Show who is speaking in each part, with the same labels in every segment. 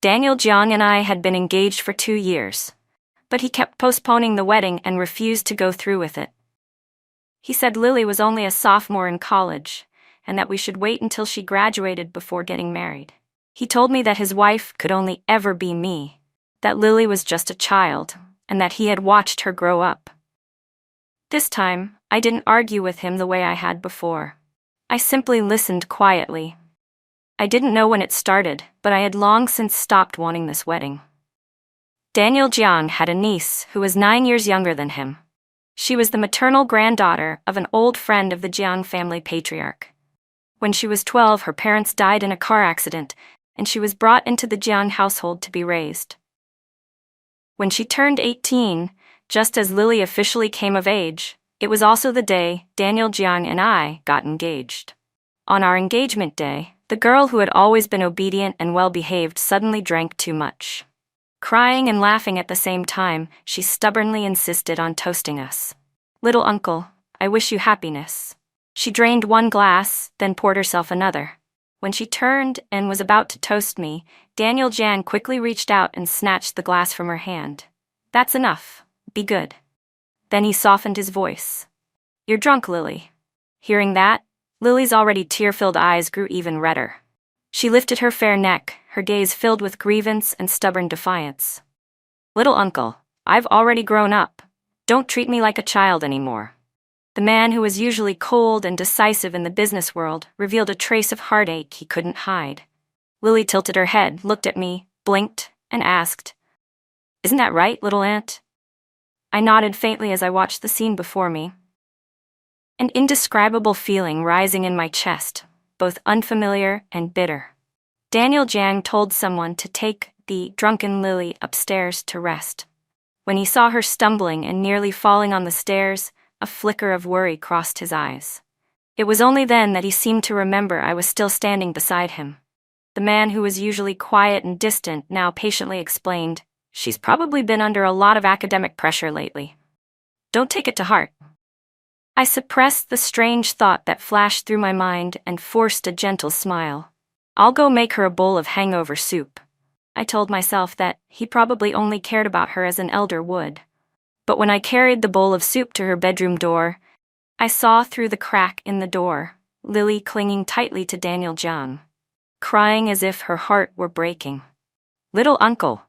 Speaker 1: Daniel Jiang and I had been engaged for 2 years, but he kept postponing the wedding and refused to go through with it. He said Lily was only a sophomore in college, and that we should wait until she graduated before getting married. He told me that his wife could only ever be me, that Lily was just a child, and that he had watched her grow up. This time, I didn't argue with him the way I had before. I simply listened quietly. I didn't know when it started, but I had long since stopped wanting this wedding. Daniel Jiang had a niece who was 9 years younger than him. She was the maternal granddaughter of an old friend of the Jiang family patriarch. When she was 12, her parents died in a car accident, and she was brought into the Jiang household to be raised. When she turned 18, just as Lily officially came of age, it was also the day Daniel Jiang and I got engaged. On our engagement day, the girl who had always been obedient and well-behaved suddenly drank too much. Crying and laughing at the same time, she stubbornly insisted on toasting us. "Little uncle, I wish you happiness." She drained one glass, then poured herself another. When she turned and was about to toast me, Daniel Jiang quickly reached out and snatched the glass from her hand. "That's enough. Be good." Then he softened his voice. "You're drunk, Lily." Hearing that, Lily's already tear-filled eyes grew even redder. She lifted her fair neck, her gaze filled with grievance and stubborn defiance. "Little uncle, I've already grown up. Don't treat me like a child anymore." The man who was usually cold and decisive in the business world revealed a trace of heartache he couldn't hide. Lily tilted her head, looked at me, blinked, and asked, "Isn't that right, little aunt?" I nodded faintly as I watched the scene before me. An indescribable feeling rising in my chest, both unfamiliar and bitter. Daniel Jiang told someone to take the drunken Lily upstairs to rest. When he saw her stumbling and nearly falling on the stairs, a flicker of worry crossed his eyes. It was only then that he seemed to remember I was still standing beside him. The man who was usually quiet and distant now patiently explained, "She's probably been under a lot of academic pressure lately. Don't take it to heart." I suppressed the strange thought that flashed through my mind and forced a gentle smile. "I'll go make her a bowl of hangover soup." I told myself that he probably only cared about her as an elder would. But when I carried the bowl of soup to her bedroom door, I saw through the crack in the door, Lily clinging tightly to Daniel Jiang, crying as if her heart were breaking. "Little uncle,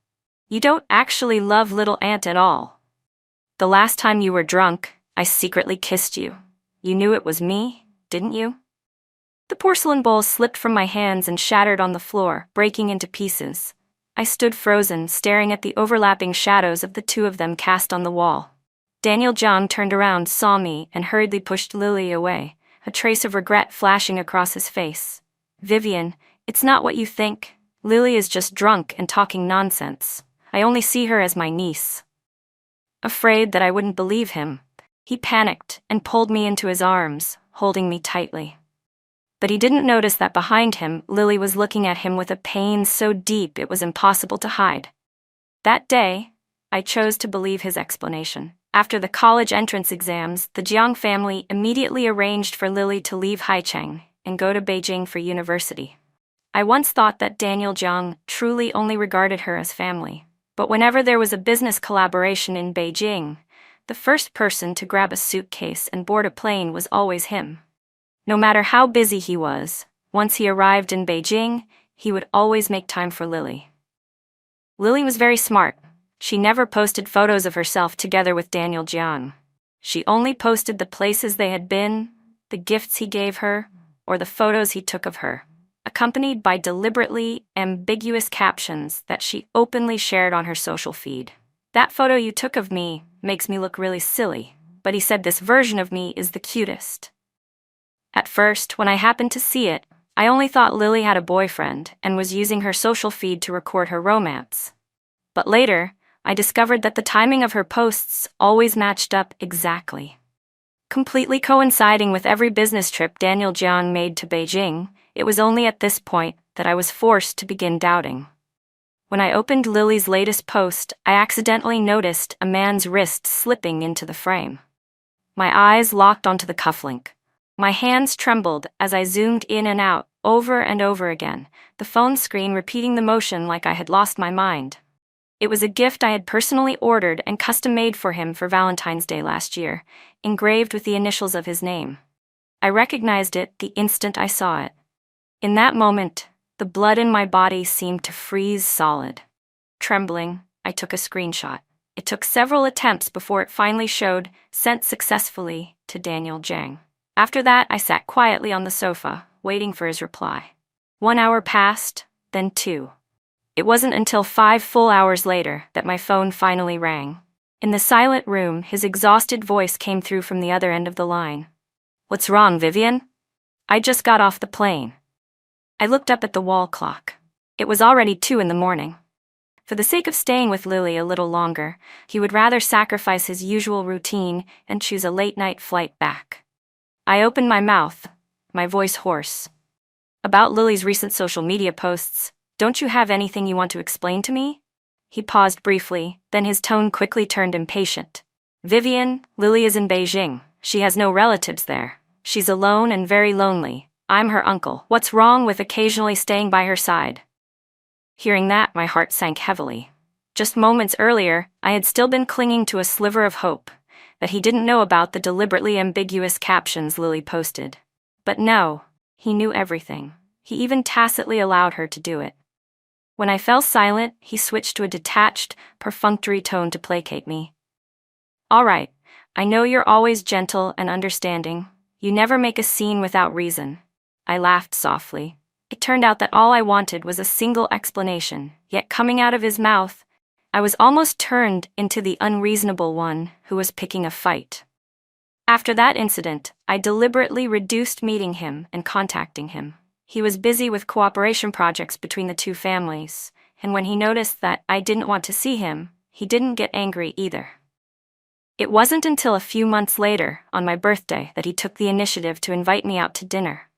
Speaker 1: you don't actually love little aunt at all. The last time you were drunk, I secretly kissed you. You knew it was me, didn't you?" The porcelain bowl slipped from my hands and shattered on the floor, breaking into pieces. I stood frozen, staring at the overlapping shadows of the two of them cast on the wall. Daniel Jiang turned around, saw me, and hurriedly pushed Lily away, a trace of regret flashing across his face. "Vivian, it's not what you think. Lily is just drunk and talking nonsense. I only see her as my niece." Afraid that I wouldn't believe him, he panicked and pulled me into his arms, holding me tightly. But he didn't notice that behind him, Lily was looking at him with a pain so deep it was impossible to hide. That day, I chose to believe his explanation. After the college entrance exams, the Jiang family immediately arranged for Lily to leave Haicheng and go to Beijing for university. I once thought that Daniel Jiang truly only regarded her as family. But whenever there was a business collaboration in Beijing, the first person to grab a suitcase and board a plane was always him. No matter how busy he was, once he arrived in Beijing, he would always make time for Lily. Lily was very smart. She never posted photos of herself together with Daniel Jiang. She only posted the places they had been, the gifts he gave her, or the photos he took of her, accompanied by deliberately ambiguous captions that she openly shared on her social feed. "That photo you took of me makes me look really silly, but he said this version of me is the cutest." At first, when I happened to see it, I only thought Lily had a boyfriend and was using her social feed to record her romance. But later, I discovered that the timing of her posts always matched up exactly. Completely coinciding with every business trip Daniel Jiang made to Beijing, it was only at this point that I was forced to begin doubting. When I opened Lily's latest post, I accidentally noticed a man's wrist slipping into the frame. My eyes locked onto the cufflink. My hands trembled as I zoomed in and out, over and over again, the phone screen repeating the motion like I had lost my mind. It was a gift I had personally ordered and custom-made for him for Valentine's Day last year, engraved with the initials of his name. I recognized it the instant I saw it. In that moment, the blood in my body seemed to freeze solid. Trembling, I took a screenshot. It took several attempts before it finally showed, sent successfully, to Daniel Zhang. After that, I sat quietly on the sofa, waiting for his reply. 1 hour passed, then 2. It wasn't until 5 full hours later that my phone finally rang. In the silent room, his exhausted voice came through from the other end of the line. "What's wrong, Vivian?" "I just got off the plane." I looked up at the wall clock. It was already 2 in the morning. For the sake of staying with Lily a little longer, he would rather sacrifice his usual routine and choose a late-night flight back. I opened my mouth, my voice hoarse. "About Lily's recent social media posts, don't you have anything you want to explain to me?" He paused briefly, then his tone quickly turned impatient. "Vivian, Lily is in Beijing. She has no relatives there. She's alone and very lonely. I'm her uncle. What's wrong with occasionally staying by her side?" Hearing that, my heart sank heavily. Just moments earlier, I had still been clinging to a sliver of hope that he didn't know about the deliberately ambiguous captions Lily posted. But no, he knew everything. He even tacitly allowed her to do it. When I fell silent, he switched to a detached, perfunctory tone to placate me. "All right, I know you're always gentle and understanding. You never make a scene without reason." I laughed softly. It turned out that all I wanted was a single explanation, yet coming out of his mouth, I was almost turned into the unreasonable one who was picking a fight. After that incident, I deliberately reduced meeting him and contacting him. He was busy with cooperation projects between the two families, and when he noticed that I didn't want to see him, he didn't get angry either. It wasn't until a few months later, on my birthday, that he took the initiative to invite me out to dinner.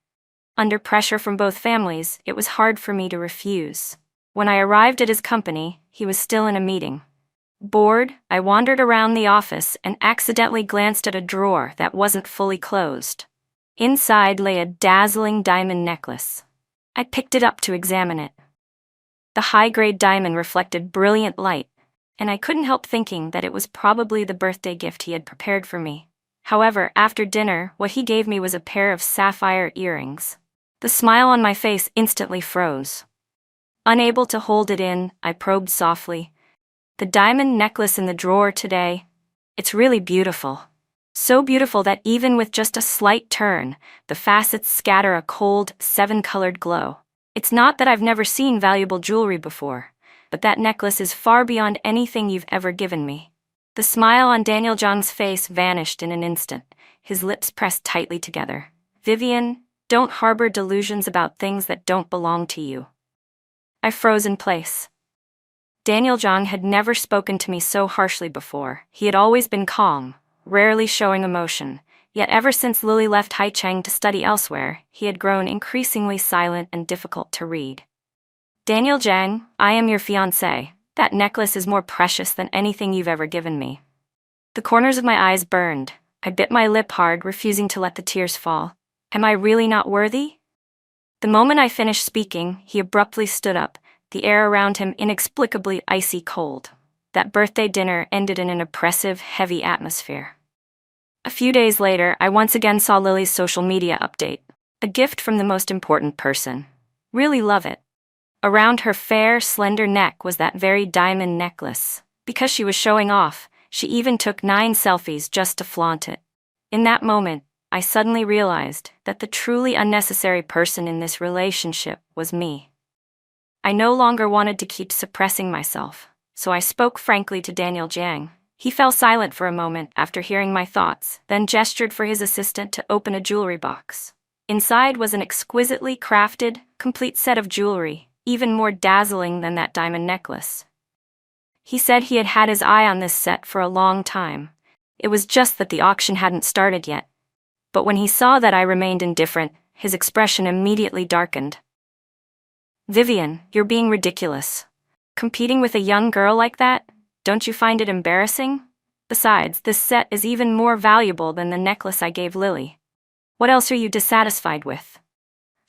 Speaker 1: Under pressure from both families, it was hard for me to refuse. When I arrived at his company, he was still in a meeting. Bored, I wandered around the office and accidentally glanced at a drawer that wasn't fully closed. Inside lay a dazzling diamond necklace. I picked it up to examine it. The high-grade diamond reflected brilliant light, and I couldn't help thinking that it was probably the birthday gift he had prepared for me. However, after dinner, what he gave me was a pair of sapphire earrings. The smile on my face instantly froze. Unable to hold it in, I probed softly. "The diamond necklace in the drawer today, it's really beautiful. So beautiful that even with just a slight turn, the facets scatter a cold, 7-colored glow. It's not that I've never seen valuable jewelry before, but that necklace is far beyond anything you've ever given me." The smile on Daniel Zhang's face vanished in an instant, his lips pressed tightly together. "Vivian, don't harbor delusions about things that don't belong to you." I froze in place. Daniel Zhang had never spoken to me so harshly before. He had always been calm, rarely showing emotion, yet ever since Lily left Haicheng to study elsewhere, he had grown increasingly silent and difficult to read. "Daniel Zhang, I am your fiancé. That necklace is more precious than anything you've ever given me." The corners of my eyes burned. I bit my lip hard, refusing to let the tears fall. Am I really not worthy? The moment I finished speaking, he abruptly stood up, the air around him inexplicably icy cold. That birthday dinner ended in an oppressive, heavy atmosphere. A few days later, I once again saw Lily's social media update. A gift from the most important person. Really love it. Around her fair, slender neck was that very diamond necklace. Because she was showing off, she even took 9 selfies just to flaunt it. In that moment, I suddenly realized that the truly unnecessary person in this relationship was me. I no longer wanted to keep suppressing myself, so I spoke frankly to Daniel Zhang. He fell silent for a moment after hearing my thoughts, then gestured for his assistant to open a jewelry box. Inside was an exquisitely crafted, complete set of jewelry, even more dazzling than that diamond necklace. He said he had had his eye on this set for a long time. It was just that the auction hadn't started yet. But when he saw that I remained indifferent, his expression immediately darkened. "Vivian, you're being ridiculous. Competing with a young girl like that? Don't you find it embarrassing? Besides, this set is even more valuable than the necklace I gave Lily. What else are you dissatisfied with?"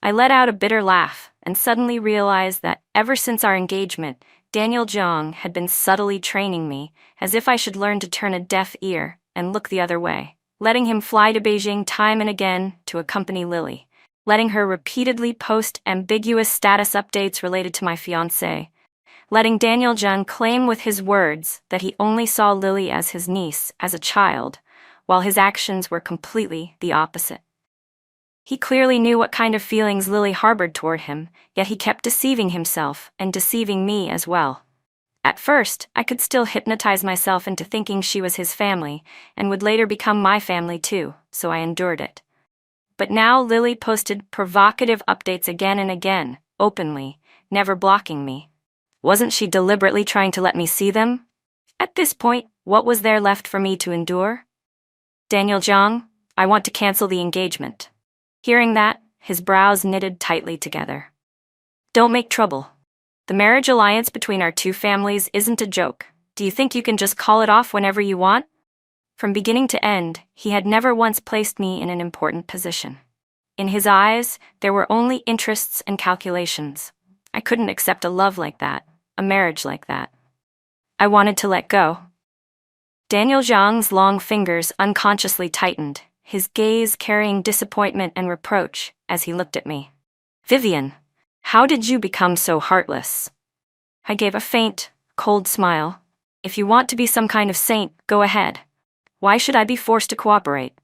Speaker 1: I let out a bitter laugh and suddenly realized that ever since our engagement, Daniel Zhang had been subtly training me, as if I should learn to turn a deaf ear and look the other way, letting him fly to Beijing time and again to accompany Lily, letting her repeatedly post ambiguous status updates related to my fiancé, letting Daniel Zhang claim with his words that he only saw Lily as his niece as a child, while his actions were completely the opposite. He clearly knew what kind of feelings Lily harbored toward him, yet he kept deceiving himself and deceiving me as well. At first, I could still hypnotize myself into thinking she was his family, and would later become my family too, so I endured it. But now Lily posted provocative updates again and again, openly, never blocking me. Wasn't she deliberately trying to let me see them? At this point, what was there left for me to endure? Daniel Zhang, I want to cancel the engagement. Hearing that, his brows knitted tightly together. Don't make trouble. The marriage alliance between our two families isn't a joke. Do you think you can just call it off whenever you want? From beginning to end, he had never once placed me in an important position. In his eyes, there were only interests and calculations. I couldn't accept a love like that, a marriage like that. I wanted to let go. Daniel Zhang's long fingers unconsciously tightened, his gaze carrying disappointment and reproach as he looked at me. Vivian, how did you become so heartless? I gave a faint, cold smile. If you want to be some kind of saint, go ahead. Why should I be forced to cooperate?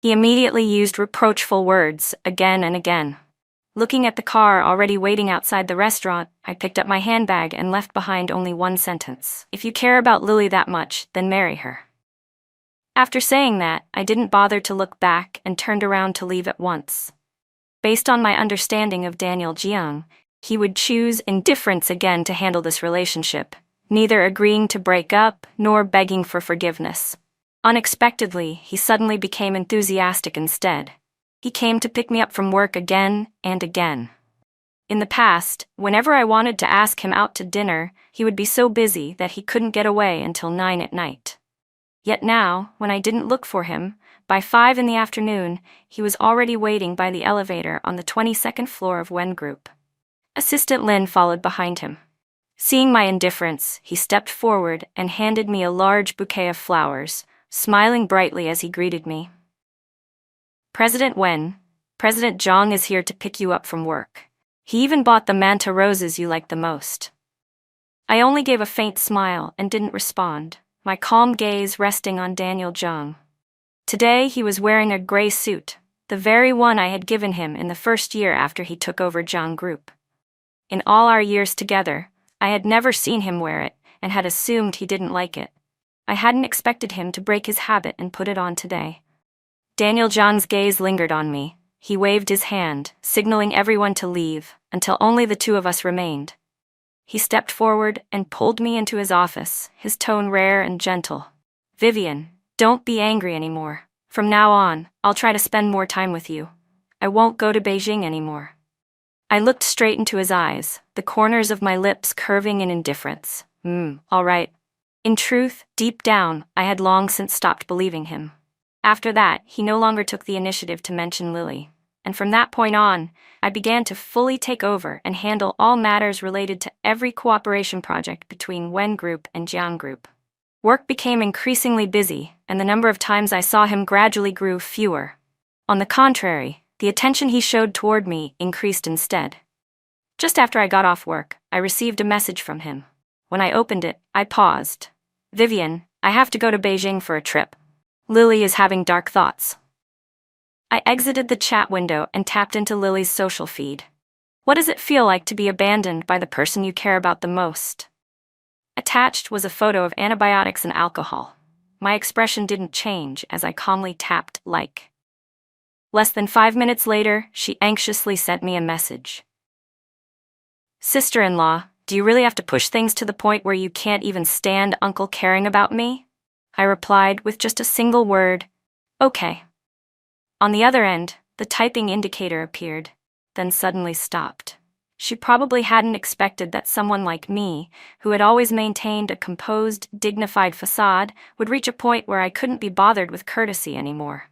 Speaker 1: He immediately used reproachful words again and again. Looking at the car already waiting outside the restaurant, I picked up my handbag and left behind only one sentence. If you care about Lily that much, then marry her. After saying that, I didn't bother to look back and turned around to leave at once. Based on my understanding of Daniel Zhang, he would choose indifference again to handle this relationship, neither agreeing to break up nor begging for forgiveness. Unexpectedly, he suddenly became enthusiastic instead. He came to pick me up from work again and again. In the past, whenever I wanted to ask him out to dinner, he would be so busy that he couldn't get away until 9 at night. Yet now, when I didn't look for him, by 5 in the afternoon, he was already waiting by the elevator on the 22nd floor of Wen Group. Assistant Lin followed behind him. Seeing my indifference, he stepped forward and handed me a large bouquet of flowers, smiling brightly as he greeted me. President Wen, President Zhang is here to pick you up from work. He even bought the manta roses you like the most. I only gave a faint smile and didn't respond, my calm gaze resting on Daniel Zhang. Today he was wearing a gray suit, the very one I had given him in the first year after he took over Zhang Group. In all our years together, I had never seen him wear it and had assumed he didn't like it. I hadn't expected him to break his habit and put it on today. Daniel Zhang's gaze lingered on me. He waved his hand, signaling everyone to leave, until only the two of us remained. He stepped forward and pulled me into his office, his tone rare and gentle. Vivian, don't be angry anymore. From now on, I'll try to spend more time with you. I won't go to Beijing anymore. I looked straight into his eyes, the corners of my lips curving in indifference. All right. In truth, deep down, I had long since stopped believing him. After that, he no longer took the initiative to mention Lily. And from that point on, I began to fully take over and handle all matters related to every cooperation project between Wen Group and Jiang Group. Work became increasingly busy, and the number of times I saw him gradually grew fewer. On the contrary, the attention he showed toward me increased instead. Just after I got off work, I received a message from him. When I opened it, I paused. Vivian, I have to go to Beijing for a trip. Lily is having dark thoughts. I exited the chat window and tapped into Lily's social feed. What does it feel like to be abandoned by the person you care about the most? Attached was a photo of antibiotics and alcohol. My expression didn't change as I calmly tapped like. Less than 5 minutes later, she anxiously sent me a message. Sister-in-law, do you really have to push things to the point where you can't even stand Uncle caring about me? I replied with just a single word, okay. On the other end, the typing indicator appeared, then suddenly stopped. She probably hadn't expected that someone like me, who had always maintained a composed, dignified facade, would reach a point where I couldn't be bothered with courtesy anymore.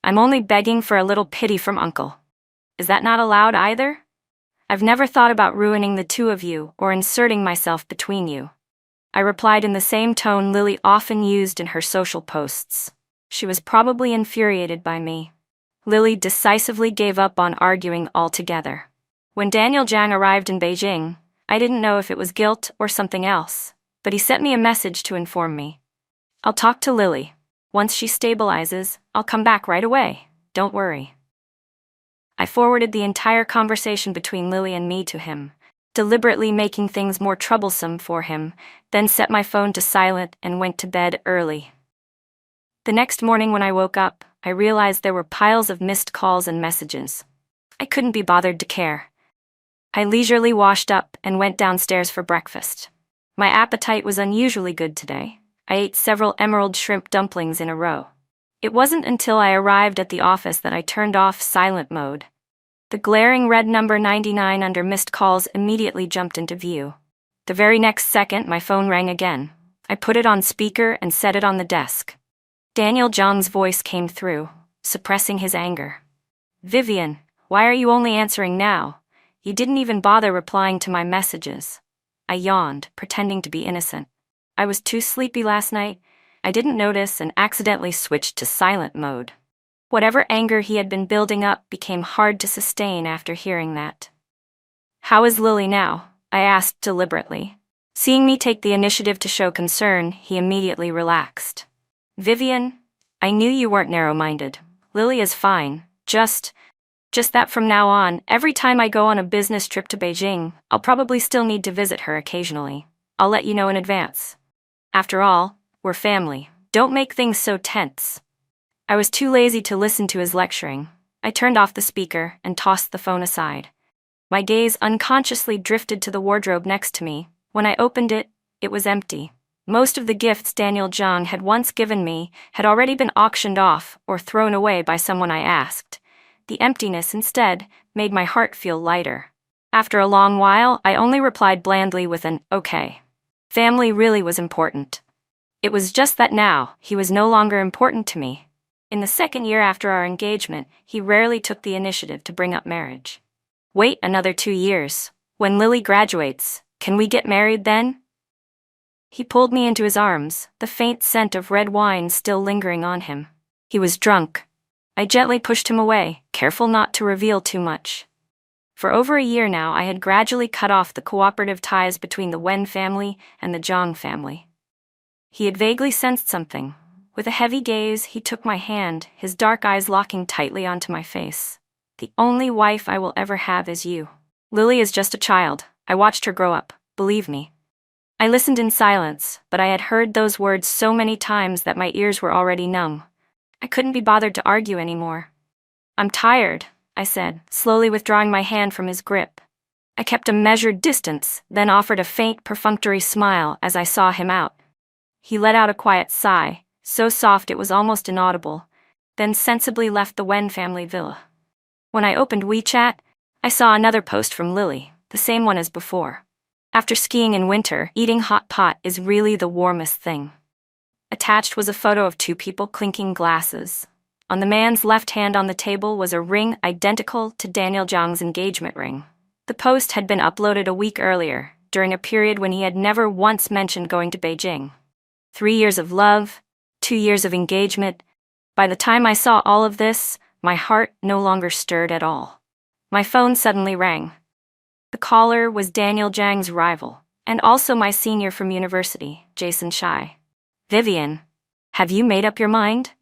Speaker 1: I'm only begging for a little pity from Uncle. Is that not allowed either? I've never thought about ruining the two of you or inserting myself between you. I replied in the same tone Lily often used in her social posts. She was probably infuriated by me. Lily decisively gave up on arguing altogether. When Daniel Zhang arrived in Beijing, I didn't know if it was guilt or something else, but he sent me a message to inform me. I'll talk to Lily. Once she stabilizes, I'll come back right away. Don't worry. I forwarded the entire conversation between Lily and me to him, deliberately making things more troublesome for him, then set my phone to silent and went to bed early. The next morning when I woke up, I realized there were piles of missed calls and messages. I couldn't be bothered to care. I leisurely washed up and went downstairs for breakfast. My appetite was unusually good today. I ate several emerald shrimp dumplings in a row. It wasn't until I arrived at the office that I turned off silent mode. The glaring red number 99 under missed calls immediately jumped into view. The very next second, my phone rang again. I put it on speaker and set it on the desk. Daniel Zhang's voice came through, suppressing his anger. "Vivian, why are you only answering now? You didn't even bother replying to my messages." I yawned, pretending to be innocent. I was too sleepy last night. I didn't notice and accidentally switched to silent mode. Whatever anger he had been building up became hard to sustain after hearing that. "How is Lily now?" I asked deliberately. Seeing me take the initiative to show concern, he immediately relaxed. "Vivian, I knew you weren't narrow-minded. Lily is fine. Just that from now on, every time I go on a business trip to Beijing, I'll probably still need to visit her occasionally. I'll let you know in advance. After all, we're family. Don't make things so tense." I was too lazy to listen to his lecturing. I turned off the speaker and tossed the phone aside. My gaze unconsciously drifted to the wardrobe next to me. When I opened it, it was empty. Most of the gifts Daniel Zhang had once given me had already been auctioned off or thrown away by someone I asked. The emptiness instead made my heart feel lighter. After a long while, I only replied blandly with an "okay." Family really was important. It was just that now, he was no longer important to me. In the second year after our engagement, he rarely took the initiative to bring up marriage. "Wait another 2 years. When Lily graduates, can we get married then?" He pulled me into his arms, the faint scent of red wine still lingering on him. He was drunk. I gently pushed him away, careful not to reveal too much. For over a year now, I had gradually cut off the cooperative ties between the Wen family and the Zhang family. He had vaguely sensed something. With a heavy gaze, he took my hand, his dark eyes locking tightly onto my face. "The only wife I will ever have is you. Lily is just a child. I watched her grow up, believe me." I listened in silence, but I had heard those words so many times that my ears were already numb. I couldn't be bothered to argue anymore. "I'm tired," I said, slowly withdrawing my hand from his grip. I kept a measured distance, then offered a faint, perfunctory smile as I saw him out. He let out a quiet sigh, so soft it was almost inaudible, then sensibly left the Wen family villa. When I opened WeChat, I saw another post from Lily, the same one as before. "After skiing in winter, eating hot pot is really the warmest thing." Attached was a photo of 2 people clinking glasses. On the man's left hand on the table was a ring identical to Daniel Zhang's engagement ring. The post had been uploaded a week earlier, during a period when he had never once mentioned going to Beijing. 3 years of love, 2 years of engagement. By the time I saw all of this, my heart no longer stirred at all. My phone suddenly rang. The caller was Daniel Zhang's rival, and also my senior from university, Jason Shai. "Vivian, have you made up your mind?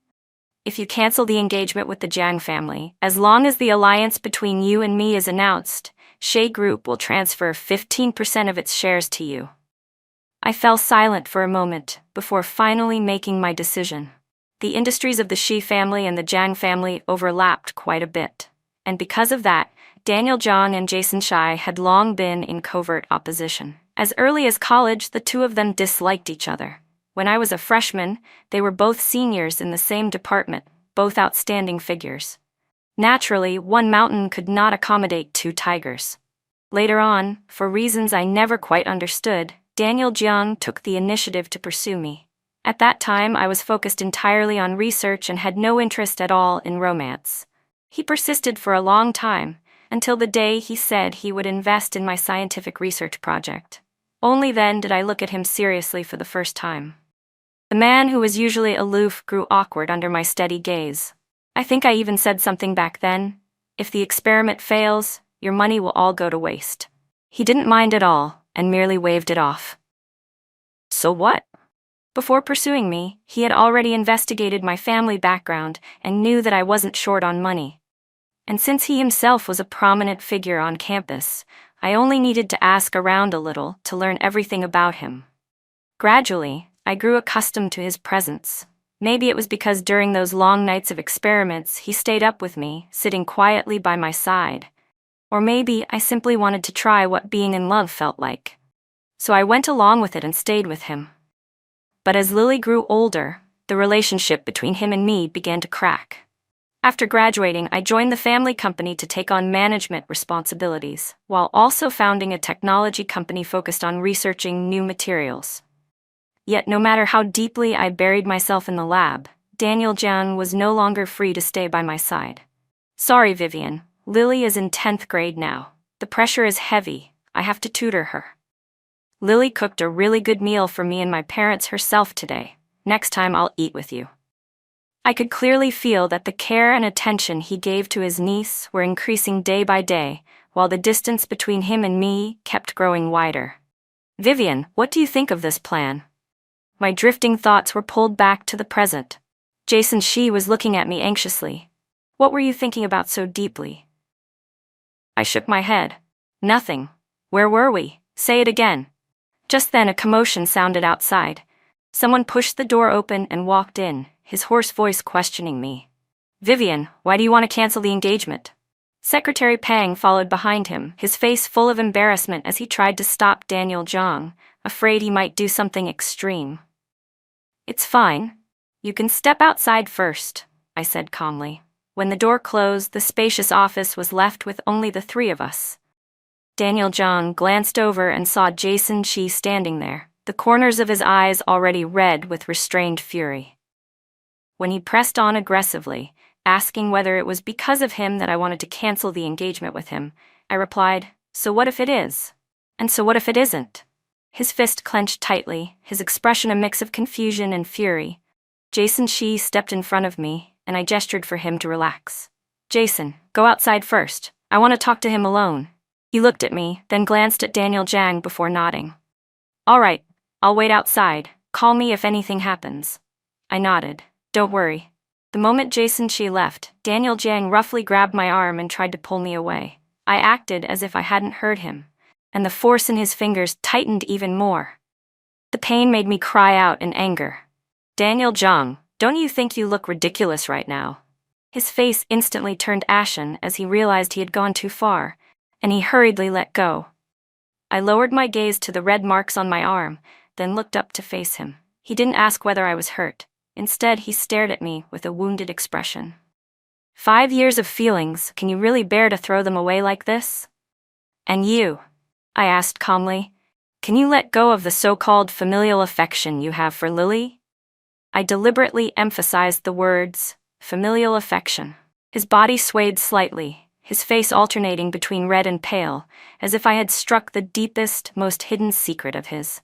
Speaker 1: If you cancel the engagement with the Zhang family, as long as the alliance between you and me is announced, Shea Group will transfer 15% of its shares to you." I fell silent for a moment before finally making my decision. The industries of the Shi family and the Zhang family overlapped quite a bit, and because of that, Daniel Zhang and Jason Shai had long been in covert opposition. As early as college, the two of them disliked each other. When I was a freshman, they were both seniors in the same department, both outstanding figures. Naturally, one mountain could not accommodate 2 tigers. Later on, for reasons I never quite understood, Daniel Zhang took the initiative to pursue me. At that time, I was focused entirely on research and had no interest at all in romance. He persisted for a long time, until the day he said he would invest in my scientific research project. Only then did I look at him seriously for the first time. The man who was usually aloof grew awkward under my steady gaze. I think I even said something back then. If the experiment fails, your money will all go to waste. He didn't mind at all, and merely waved it off. So what? Before pursuing me, he had already investigated my family background and knew that I wasn't short on money. And since he himself was a prominent figure on campus, I only needed to ask around a little to learn everything about him. Gradually, I grew accustomed to his presence. Maybe it was because during those long nights of experiments he stayed up with me, sitting quietly by my side. Or maybe I simply wanted to try what being in love felt like. So I went along with it and stayed with him. But as Lily grew older, the relationship between him and me began to crack. After graduating, I joined the family company to take on management responsibilities, while also founding a technology company focused on researching new materials. Yet no matter how deeply I buried myself in the lab, Daniel Jiang was no longer free to stay by my side. Sorry, Vivian, Lily is in 10th grade now. The pressure is heavy, I have to tutor her. Lily cooked a really good meal for me and my parents herself today. Next time I'll eat with you. I could clearly feel that the care and attention he gave to his niece were increasing day by day, while the distance between him and me kept growing wider. Vivian, what do you think of this plan? My drifting thoughts were pulled back to the present. Jason Shi was looking at me anxiously. What were you thinking about so deeply? I shook my head. Nothing. Where were we? Say it again. Just then a commotion sounded outside. Someone pushed the door open and walked in, his hoarse voice questioning me. Vivian, why do you want to cancel the engagement? Secretary Pang followed behind him, his face full of embarrassment as he tried to stop Daniel Jiang, afraid he might do something extreme. It's fine. You can step outside first, I said calmly. When the door closed, the spacious office was left with only the three of us. Daniel Jiang glanced over and saw Jason Shi standing there, the corners of his eyes already red with restrained fury. When he pressed on aggressively, asking whether it was because of him that I wanted to cancel the engagement with him, I replied, so what if it is? And so what if it isn't? His fist clenched tightly, his expression a mix of confusion and fury. Jason Shi stepped in front of me, and I gestured for him to relax. Jason, go outside first. I want to talk to him alone. He looked at me, then glanced at Daniel Jiang before nodding. All right, I'll wait outside. Call me if anything happens. I nodded. Don't worry. The moment Jason Shi left, Daniel Jiang roughly grabbed my arm and tried to pull me away. I acted as if I hadn't heard him, and the force in his fingers tightened even more. The pain made me cry out in anger. Daniel Jiang, don't you think you look ridiculous right now? His face instantly turned ashen as he realized he had gone too far, and he hurriedly let go. I lowered my gaze to the red marks on my arm, then looked up to face him. He didn't ask whether I was hurt. Instead, he stared at me with a wounded expression. 5 years of feelings, can you really bear to throw them away like this? And you? I asked calmly. Can you let go of the so-called familial affection you have for Lily? I deliberately emphasized the words, familial affection. His body swayed slightly, his face alternating between red and pale, as if I had struck the deepest, most hidden secret of his.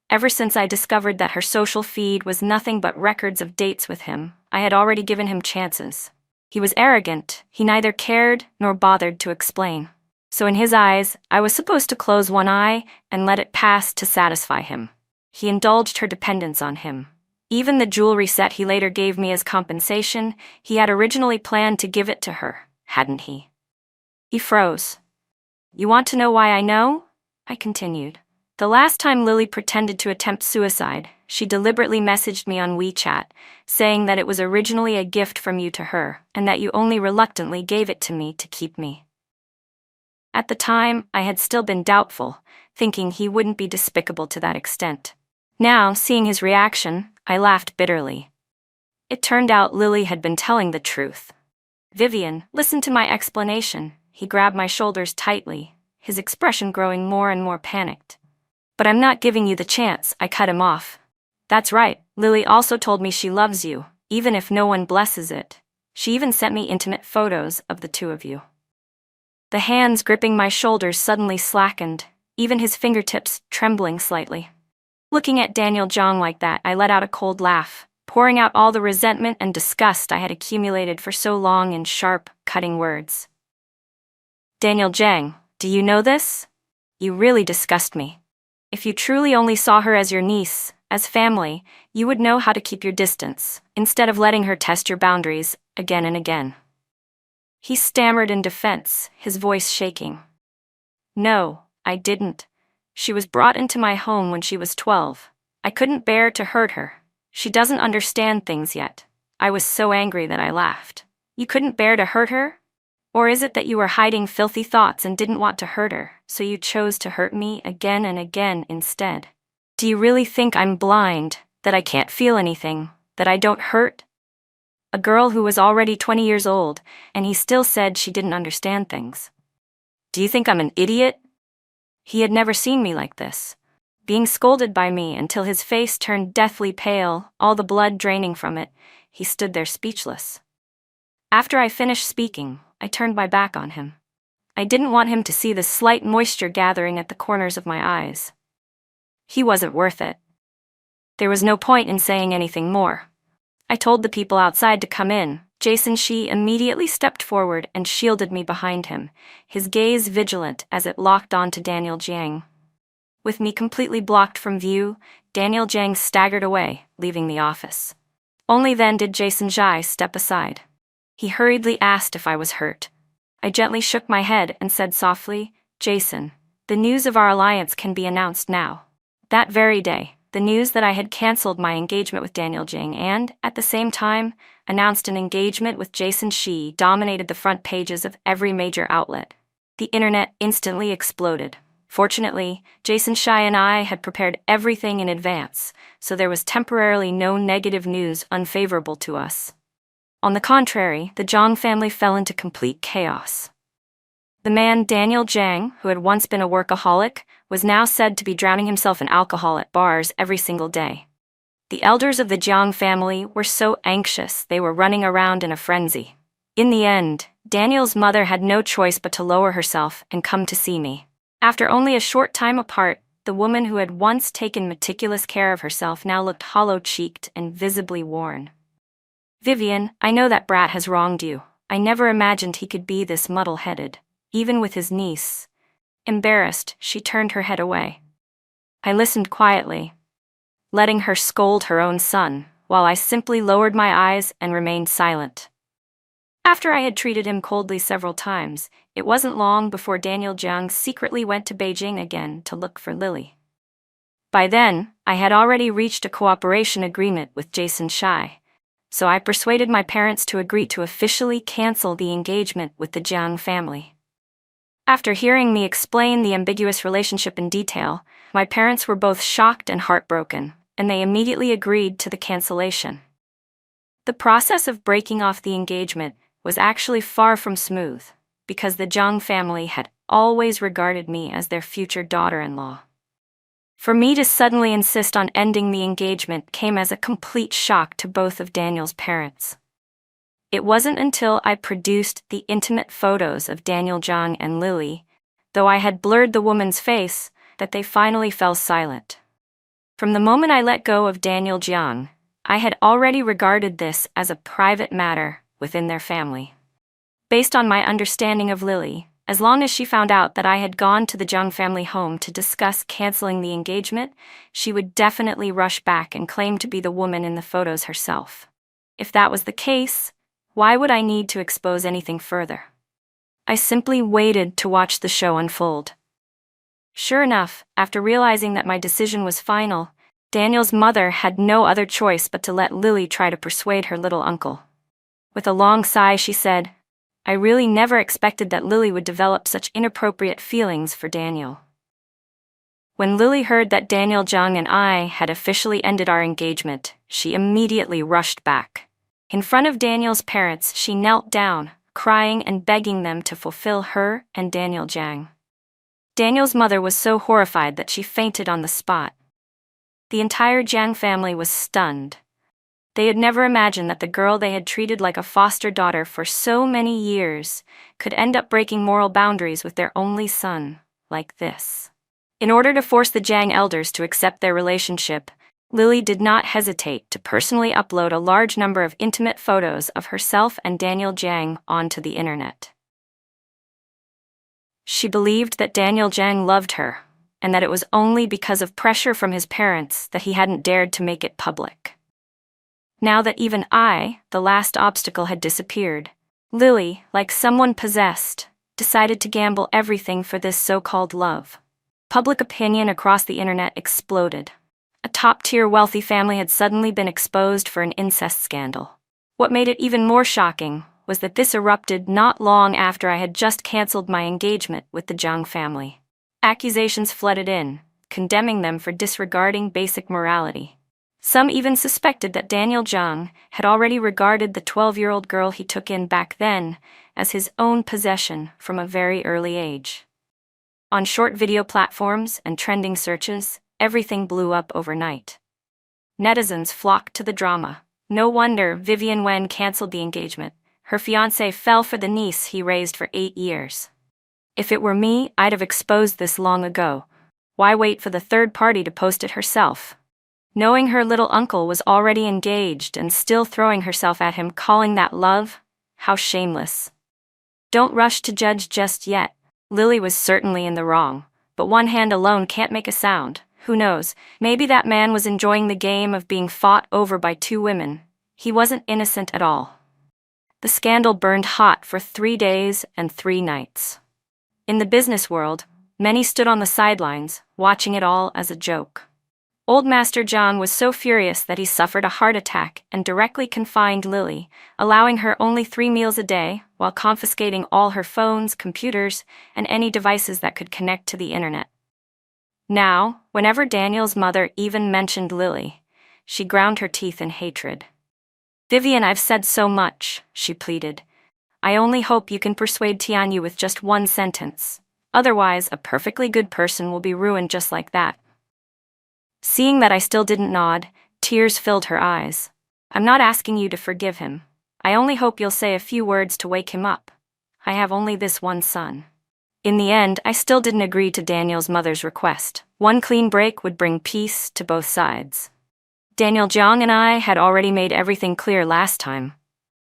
Speaker 1: Ever since I discovered that her social feed was nothing but records of dates with him, I had already given him chances. He was arrogant, he neither cared nor bothered to explain. So in his eyes, I was supposed to close one eye and let it pass to satisfy him. He indulged her dependence on him. Even the jewelry set he later gave me as compensation, he had originally planned to give it to her, hadn't he? He froze. You want to know why I know? I continued. The last time Lily pretended to attempt suicide, she deliberately messaged me on WeChat, saying that it was originally a gift from you to her, and that you only reluctantly gave it to me to keep me. At the time, I had still been doubtful, thinking he wouldn't be despicable to that extent. Now, seeing his reaction, I laughed bitterly. It turned out Lily had been telling the truth. Vivian, listen to my explanation. He grabbed my shoulders tightly, his expression growing more and more panicked. But I'm not giving you the chance, I cut him off. That's right, Lily also told me she loves you, even if no one blesses it. She even sent me intimate photos of the two of you. The hands gripping my shoulders suddenly slackened, even his fingertips trembling slightly. Looking at Daniel Zhang like that, I let out a cold laugh, pouring out all the resentment and disgust I had accumulated for so long in sharp, cutting words. Daniel Zhang, do you know this? You really disgust me. If you truly only saw her as your niece, as family, you would know how to keep your distance, instead of letting her test your boundaries again and again. He stammered in defense, his voice shaking. No, I didn't. She was brought into my home when she was 12. I couldn't bear to hurt her. She doesn't understand things yet. I was so angry that I laughed. You couldn't bear to hurt her? Or is it that you were hiding filthy thoughts and didn't want to hurt her, so you chose to hurt me again and again instead? Do you really think I'm blind, that I can't feel anything, that I don't hurt? A girl who was already 20 years old, and he still said she didn't understand things. Do you think I'm an idiot? He had never seen me like this, being scolded by me until his face turned deathly pale, all the blood draining from it. He stood there speechless. After I finished speaking, I turned my back on him. I didn't want him to see the slight moisture gathering at the corners of my eyes. He wasn't worth it. There was no point in saying anything more. I told the people outside to come in. Jason Shi immediately stepped forward and shielded me behind him, his gaze vigilant as it locked onto Daniel Zhang. With me completely blocked from view, Daniel Zhang staggered away, leaving the office. Only then did Jason Zhai step aside. He hurriedly asked if I was hurt. I gently shook my head and said softly, Jason, the news of our alliance can be announced now. That very day, the news that I had cancelled my engagement with Daniel Zhang and, at the same time, announced an engagement with Jason Shi dominated the front pages of every major outlet. The internet instantly exploded. Fortunately, Jason Shi and I had prepared everything in advance, so there was temporarily no negative news unfavorable to us. On the contrary, the Zhang family fell into complete chaos. The man Daniel Zhang, who had once been a workaholic, was now said to be drowning himself in alcohol at bars every single day. The elders of the Zhang family were so anxious they were running around in a frenzy. In the end, Daniel's mother had no choice but to lower herself and come to see me. After only a short time apart, the woman who had once taken meticulous care of herself now looked hollow-cheeked and visibly worn. Vivian, I know that brat has wronged you. I never imagined he could be this muddle-headed, even with his niece. Embarrassed, she turned her head away. I listened quietly, letting her scold her own son, while I simply lowered my eyes and remained silent. After I had treated him coldly several times, it wasn't long before Daniel Zhang secretly went to Beijing again to look for Lily. By then, I had already reached a cooperation agreement with Jason Shi, so I persuaded my parents to agree to officially cancel the engagement with the Zhang family. After hearing me explain the ambiguous relationship in detail, my parents were both shocked and heartbroken, and they immediately agreed to the cancellation. The process of breaking off the engagement was actually far from smooth, because the Zhang family had always regarded me as their future daughter-in-law. For me to suddenly insist on ending the engagement came as a complete shock to both of Daniel's parents. It wasn't until I produced the intimate photos of Daniel Zhang and Lily, though I had blurred the woman's face, that they finally fell silent. From the moment I let go of Daniel Zhang, I had already regarded this as a private matter within their family. Based on my understanding of Lily, as long as she found out that I had gone to the Zhang family home to discuss canceling the engagement, she would definitely rush back and claim to be the woman in the photos herself. If that was the case, why would I need to expose anything further? I simply waited to watch the show unfold. Sure enough, after realizing that my decision was final, Daniel's mother had no other choice but to let Lily try to persuade her little uncle. With a long sigh, she said, I really never expected that Lily would develop such inappropriate feelings for Daniel. When Lily heard that Daniel Zhang and I had officially ended our engagement, she immediately rushed back. In front of Daniel's parents, she knelt down, crying and begging them to fulfill her and Daniel Zhang. Daniel's mother was so horrified that she fainted on the spot. The entire Zhang family was stunned. They had never imagined that the girl they had treated like a foster daughter for so many years could end up breaking moral boundaries with their only son, like this. In order to force the Jiang elders to accept their relationship, Lily did not hesitate to personally upload a large number of intimate photos of herself and Daniel Jiang onto the internet. She believed that Daniel Jiang loved her, and that it was only because of pressure from his parents that he hadn't dared to make it public. Now that even I, the last obstacle, had disappeared, Lily, like someone possessed, decided to gamble everything for this so-called love. Public opinion across the internet exploded. A top-tier wealthy family had suddenly been exposed for an incest scandal. What made it even more shocking was that this erupted not long after I had just canceled my engagement with the Jiang family. Accusations flooded in, condemning them for disregarding basic morality. Some even suspected that Daniel Jiang had already regarded the 12-year-old girl he took in back then as his own possession from a very early age. On short video platforms and trending searches, everything blew up overnight. Netizens flocked to the drama. No wonder Vivian Wen canceled the engagement. Her fiancé fell for the niece he raised for 8 years. If it were me, I'd have exposed this long ago. Why wait for the third party to post it herself? Knowing her little uncle was already engaged and still throwing herself at him, calling that love? How shameless. Don't rush to judge just yet. Lily was certainly in the wrong, but one hand alone can't make a sound. Who knows, maybe that man was enjoying the game of being fought over by 2 women. He wasn't innocent at all. The scandal burned hot for 3 days and 3 nights. In the business world, many stood on the sidelines, watching it all as a joke. Old Master Jiang was so furious that he suffered a heart attack and directly confined Lily, allowing her only 3 meals a day, while confiscating all her phones, computers, and any devices that could connect to the internet. Now, whenever Daniel's mother even mentioned Lily, she ground her teeth in hatred. "Vivian, I've said so much," she pleaded. "I only hope you can persuade Tianyu with just 1 sentence. Otherwise, a perfectly good person will be ruined just like that." Seeing that I still didn't nod, tears filled her eyes. "I'm not asking you to forgive him. I only hope you'll say a few words to wake him up. I have only this one son." In the end, I still didn't agree to Daniel's mother's request. 1 clean break would bring peace to both sides. Daniel Jiang and I had already made everything clear last time.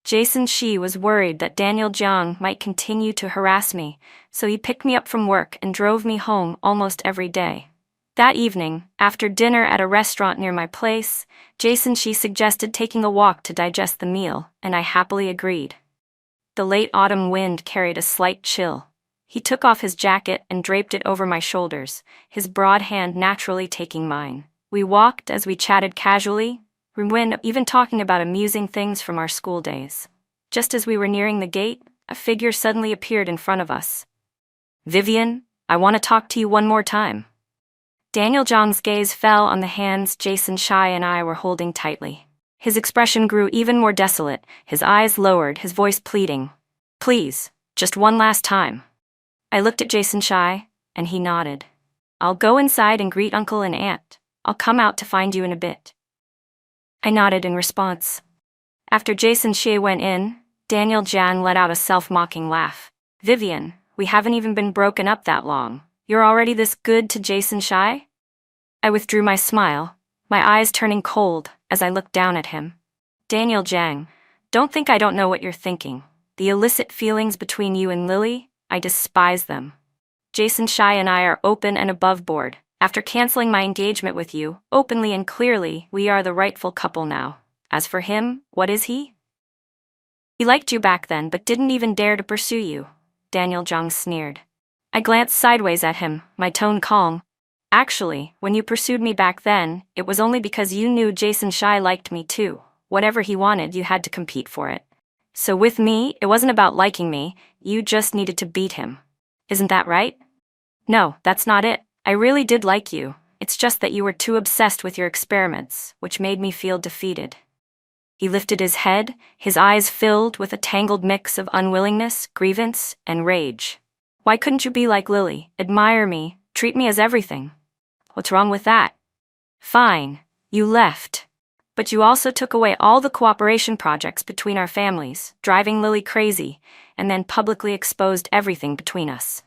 Speaker 1: Jason Shi was worried that Daniel Jiang might continue to harass me, so he picked me up from work and drove me home almost every day. That evening, after dinner at a restaurant near my place, Jason Shi suggested taking a walk to digest the meal, and I happily agreed. The late autumn wind carried a slight chill. He took off his jacket and draped it over my shoulders, his broad hand naturally taking mine. We walked as we chatted casually, even talking about amusing things from our school days. Just as we were nearing the gate, a figure suddenly appeared in front of us. "Vivian, I want to talk to you one more time." Daniel Jiang's gaze fell on the hands Jason Shi and I were holding tightly. His expression grew even more desolate, his eyes lowered, his voice pleading. "Please, just one last time." I looked at Jason Shi, and he nodded. "I'll go inside and greet Uncle and Aunt. I'll come out to find you in a bit." I nodded in response. After Jason Shi went in, Daniel Jiang let out a self-mocking laugh. "Vivian, we haven't even been broken up that long. You're already this good to Jason Shi?" I withdrew my smile, my eyes turning cold as I looked down at him. "Daniel Jiang, don't think I don't know what you're thinking. The illicit feelings between you and Lily, I despise them. Jason Shi and I are open and above board. After canceling my engagement with you, openly and clearly, we are the rightful couple now. As for him, what is he?" "He liked you back then but didn't even dare to pursue you," Daniel Jiang sneered. I glanced sideways at him, my tone calm. "Actually, when you pursued me back then, it was only because you knew Jason Shi liked me too. Whatever he wanted, you had to compete for it. So with me, it wasn't about liking me, you just needed to beat him. Isn't that right?" "No, that's not it. I really did like you. It's just that you were too obsessed with your experiments, which made me feel defeated." He lifted his head, his eyes filled with a tangled mix of unwillingness, grievance, and rage. "Why couldn't you be like Lily, admire me, treat me as everything? What's wrong with that? Fine, you left. But you also took away all the cooperation projects between our families, driving Lily crazy, and then publicly exposed everything between us."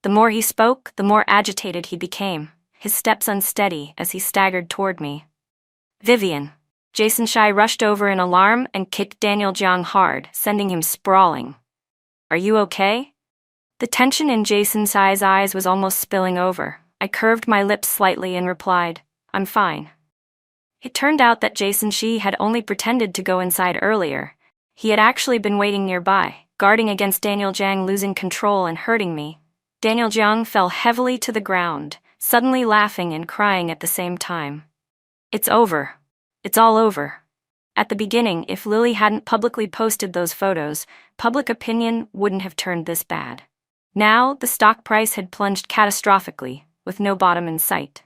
Speaker 1: The more he spoke, the more agitated he became, his steps unsteady as he staggered toward me. "Vivian." Jason Shai rushed over in alarm and kicked Daniel Jiang hard, sending him sprawling. "Are you okay?" The tension in Jason Shai's eyes was almost spilling over. I curved my lips slightly and replied, "I'm fine." It turned out that Jason Shi had only pretended to go inside earlier. He had actually been waiting nearby, guarding against Daniel Jiang losing control and hurting me. Daniel Jiang fell heavily to the ground, suddenly laughing and crying at the same time. "It's over. It's all over." At the beginning, if Lily hadn't publicly posted those photos, public opinion wouldn't have turned this bad. Now, the stock price had plunged catastrophically, with no bottom in sight.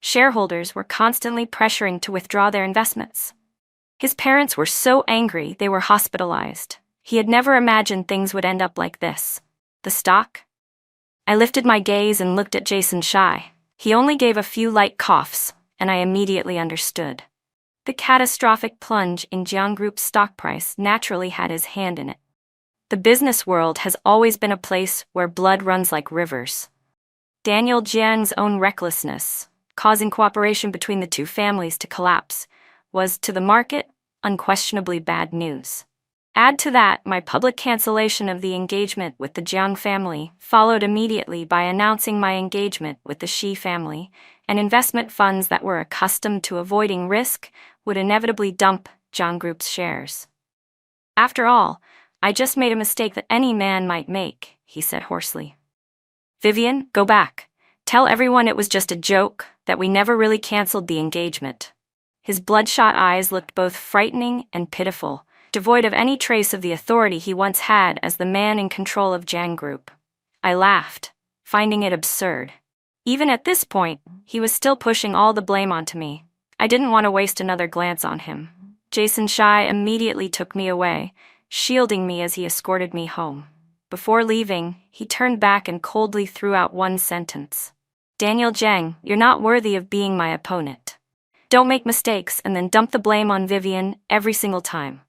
Speaker 1: Shareholders were constantly pressuring to withdraw their investments. His parents were so angry they were hospitalized. He had never imagined things would end up like this. The stock? I lifted my gaze and looked at Jason Shai. He only gave a few light coughs, and I immediately understood. The catastrophic plunge in Jiang Group's stock price naturally had his hand in it. The business world has always been a place where blood runs like rivers. Daniel Jiang's own recklessness, causing cooperation between the two families to collapse, was, to the market, unquestionably bad news. Add to that my public cancellation of the engagement with the Jiang family, followed immediately by announcing my engagement with the Shi family, and investment funds that were accustomed to avoiding risk would inevitably dump Jiang Group's shares. "After all, I just made a mistake that any man might make," he said hoarsely. "Vivian, go back. Tell everyone it was just a joke, that we never really canceled the engagement." His bloodshot eyes looked both frightening and pitiful, devoid of any trace of the authority he once had as the man in control of Jiang Group. I laughed, finding it absurd. Even at this point, he was still pushing all the blame onto me. I didn't want to waste another glance on him. Jason Shai immediately took me away, shielding me as he escorted me home. Before leaving, he turned back and coldly threw out one sentence. "Daniel Jiang, you're not worthy of being my opponent. Don't make mistakes and then dump the blame on Vivian every single time."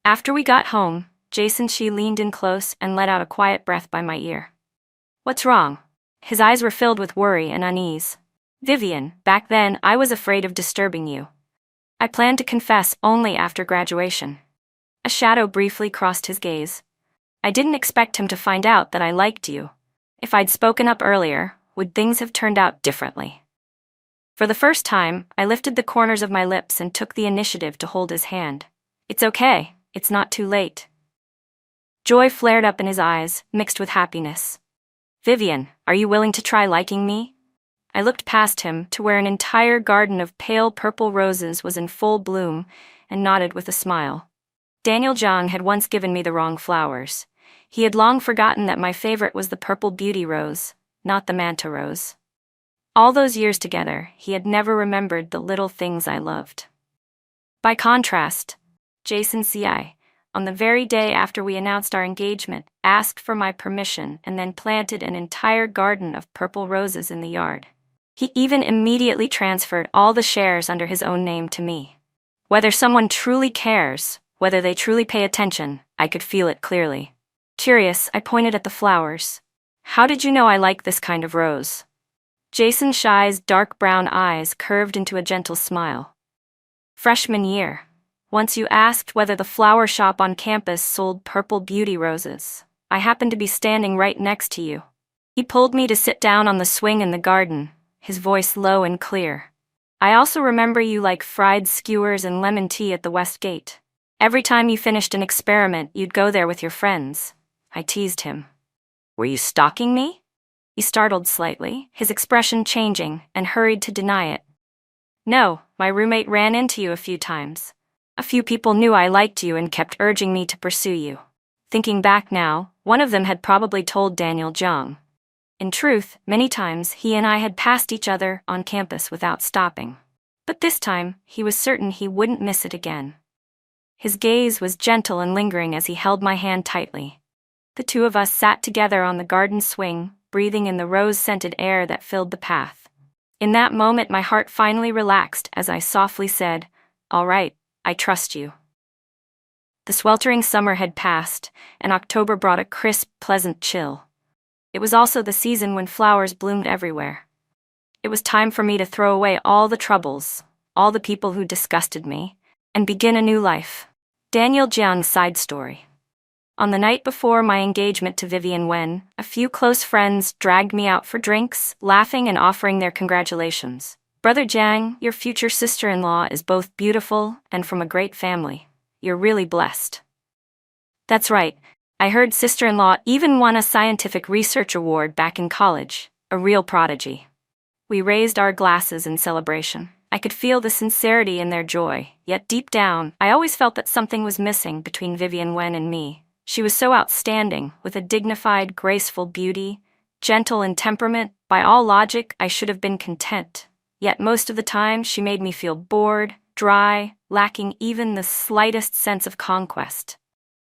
Speaker 1: After we got home, Jason Shi leaned in close and let out a quiet breath by my ear. "What's wrong?" His eyes were filled with worry and unease. "Vivian, back then I was afraid of disturbing you. I planned to confess only after graduation." A shadow briefly crossed his gaze. "I didn't expect him to find out that I liked you. If I'd spoken up earlier, would things have turned out differently?" For the first time, I lifted the corners of my lips and took the initiative to hold his hand. "It's okay, it's not too late." Joy flared up in his eyes, mixed with happiness. "Vivian, are you willing to try liking me?" I looked past him to where an entire garden of pale purple roses was in full bloom, and nodded with a smile. Daniel Jiang had once given me the wrong flowers. He had long forgotten that my favorite was the purple beauty rose, not the manta rose. All those years together, he had never remembered the little things I loved. By contrast, Jason Ci, on the very day after we announced our engagement, asked for my permission and then planted an entire garden of purple roses in the yard. He even immediately transferred all the shares under his own name to me. Whether someone truly cares, whether they truly pay attention, I could feel it clearly. Curious, I pointed at the flowers. "How did you know I like this kind of rose?" Jason Shai's dark brown eyes curved into a gentle smile. "Freshman year. Once you asked whether the flower shop on campus sold purple beauty roses. I happened to be standing right next to you." He pulled me to sit down on the swing in the garden, his voice low and clear. "I also remember you like fried skewers and lemon tea at the West Gate. Every time you finished an experiment, you'd go there with your friends." I teased him. "Were you stalking me?" He startled slightly, his expression changing, and hurried to deny it. "No, my roommate ran into you a few times. A few people knew I liked you and kept urging me to pursue you." Thinking back now, one of them had probably told Daniel Jiang. In truth, many times he and I had passed each other on campus without stopping. But this time, he was certain he wouldn't miss it again. His gaze was gentle and lingering as he held my hand tightly. The two of us sat together on the garden swing, breathing in the rose-scented air that filled the path. In that moment my heart finally relaxed as I softly said, All right, I trust you. The sweltering summer had passed, and October brought a crisp, pleasant chill. It was also the season when flowers bloomed everywhere. It was time for me to throw away all the troubles, all the people who disgusted me, and begin a new life. Daniel Jiang's side story. On the night before my engagement to Vivian Wen, a few close friends dragged me out for drinks, laughing and offering their congratulations. Brother Jiang, your future sister-in-law is both beautiful and from a great family. You're really blessed. That's right. I heard sister-in-law even won a scientific research award back in college, a real prodigy. We raised our glasses in celebration. I could feel the sincerity in their joy, yet deep down, I always felt that something was missing between Vivian Wen and me. She was so outstanding, with a dignified, graceful beauty, gentle in temperament. By all logic, I should have been content. Yet most of the time, she made me feel bored, dry, lacking even the slightest sense of conquest.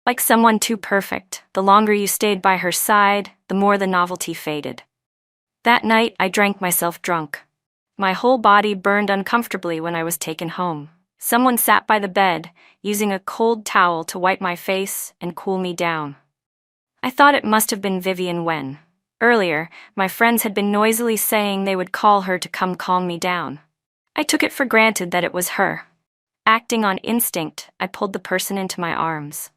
Speaker 1: Like someone too perfect, the longer you stayed by her side, the more the novelty faded. That night, I drank myself drunk. My whole body burned uncomfortably when I was taken home. Someone sat by the bed, using a cold towel to wipe my face and cool me down. I thought it must have been Vivian Wen. Earlier, my friends had been noisily saying they would call her to come calm me down. I took it for granted that it was her. Acting on instinct, I pulled the person into my arms.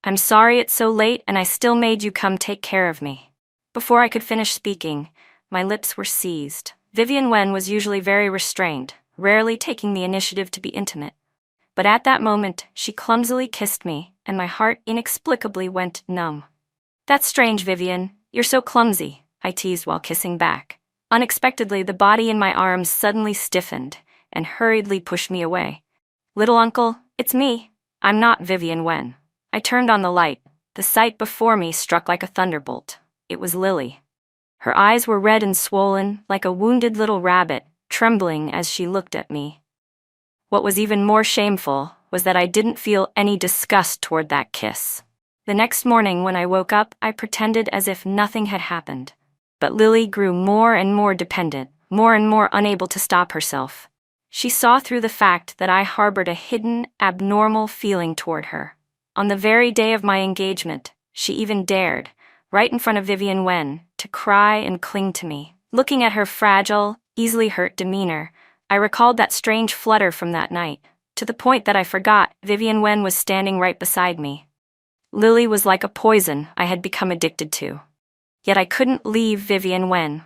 Speaker 1: I'm sorry it's so late and I still made you come take care of me. Before I could finish speaking, my lips were seized. Vivian Wen was usually very restrained, rarely taking the initiative to be intimate. But at that moment, she clumsily kissed me, and my heart inexplicably went numb. That's strange, Vivian. You're so clumsy, I teased while kissing back. Unexpectedly, the body in my arms suddenly stiffened and hurriedly pushed me away. Little uncle, it's me. I'm not Vivian Wen. I turned on the light. The sight before me struck like a thunderbolt. It was Lily. Her eyes were red and swollen, like a wounded little rabbit, trembling as she looked at me. What was even more shameful was that I didn't feel any disgust toward that kiss. The next morning when I woke up, I pretended as if nothing had happened. But Lily grew more and more dependent, more and more unable to stop herself. She saw through the fact that I harbored a hidden, abnormal feeling toward her. On the very day of my engagement, she even dared, right in front of Vivian Wen, to cry and cling to me. Looking at her fragile, easily hurt demeanor, I recalled that strange flutter from that night, to the point that I forgot Vivian Wen was standing right beside me. Lily was like a poison I had become addicted to. Yet I couldn't leave Vivian Wen.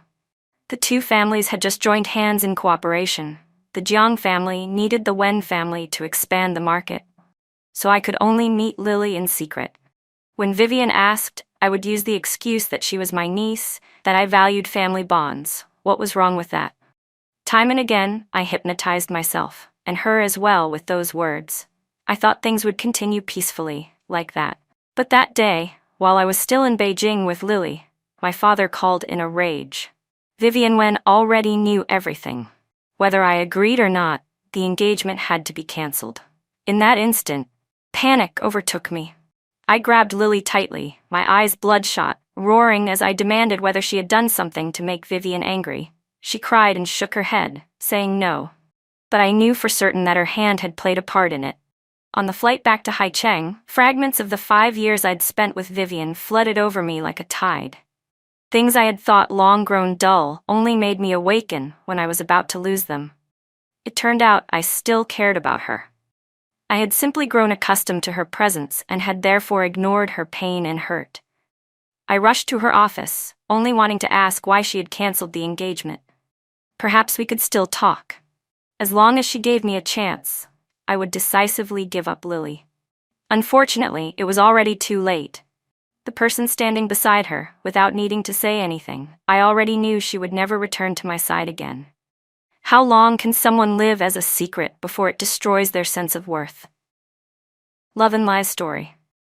Speaker 1: The two families had just joined hands in cooperation. The Jiang family needed the Wen family to expand the market. So I could only meet Lily in secret. When Vivian asked, I would use the excuse that she was my niece, that I valued family bonds. What was wrong with that? Time and again, I hypnotized myself, and her as well, with those words. I thought things would continue peacefully, like that. But that day, while I was still in Beijing with Lily, my father called in a rage. Vivian Wen already knew everything. Whether I agreed or not, the engagement had to be cancelled. In that instant, panic overtook me. I grabbed Lily tightly, my eyes bloodshot, roaring as I demanded whether she had done something to make Vivian angry. She cried and shook her head, saying no. But I knew for certain that her hand had played a part in it. On the flight back to Haicheng, fragments of the 5 years I'd spent with Vivian flooded over me like a tide. Things I had thought long grown dull only made me awaken when I was about to lose them. It turned out I still cared about her. I had simply grown accustomed to her presence and had therefore ignored her pain and hurt. I rushed to her office, only wanting to ask why she had canceled the engagement. Perhaps we could still talk. As long as she gave me a chance, I would decisively give up Lily. Unfortunately, it was already too late. The person standing beside her, without needing to say anything, I already knew she would never return to my side again. How long can someone live as a secret before it destroys their sense of worth? Love and Lies Story.